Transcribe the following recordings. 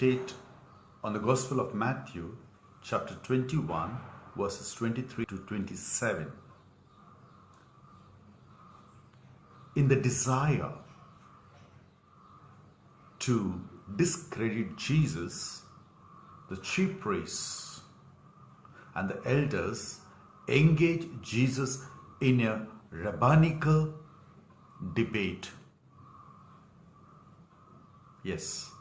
meditate on the Gospel of Matthew, chapter 21, verses 23 to 27. In the desire to discredit Jesus, the chief priests and the elders engage Jesus in a rabbinical debate. Yes,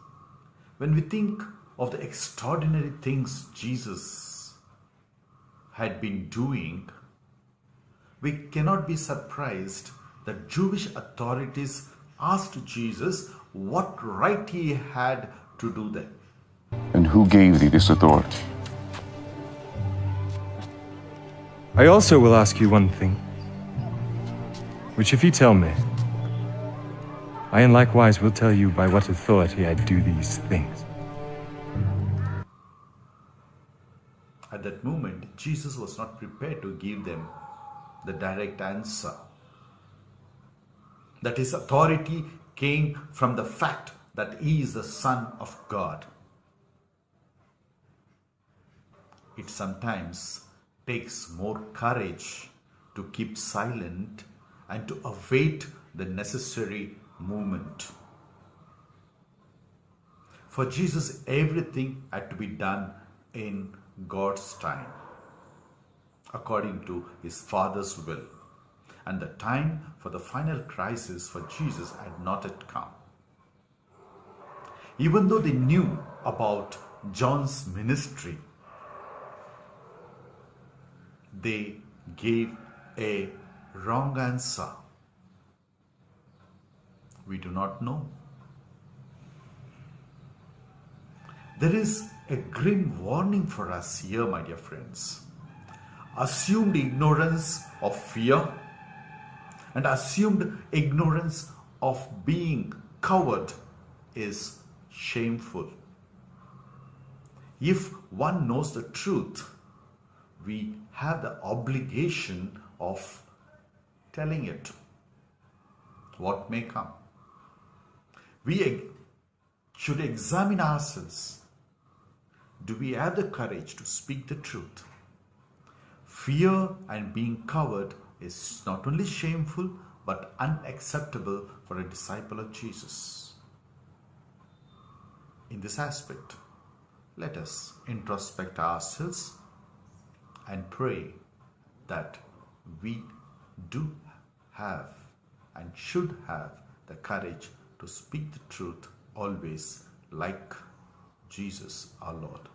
when we think of the extraordinary things Jesus had been doing, we cannot be surprised that Jewish authorities asked Jesus what right he had to do that. And who gave thee this authority? I also will ask you one thing, which if you tell me, I and likewise will tell you by what authority I do these things. At that moment, Jesus was not prepared to give them the direct answer. That his authority came from the fact that he is the Son of God. It sometimes takes more courage to keep silent and to await the necessary moment. For Jesus, everything had to be done in God's time, according to his Father's will. And the time for the final crisis for Jesus had not yet come. Even though they knew about John's ministry, they gave a wrong answer. We do not know. There is a grim warning for us here, my dear friends. Assumed ignorance of fear and assumed ignorance of being coward is shameful. If one knows the truth, we have the obligation of telling it, what may come. We should examine ourselves. Do we have the courage to speak the truth? Fear and being coward is not only shameful but unacceptable for a disciple of Jesus. In this aspect, let us introspect ourselves and pray that we do have and should have the courage to speak the truth always, like Jesus our Lord.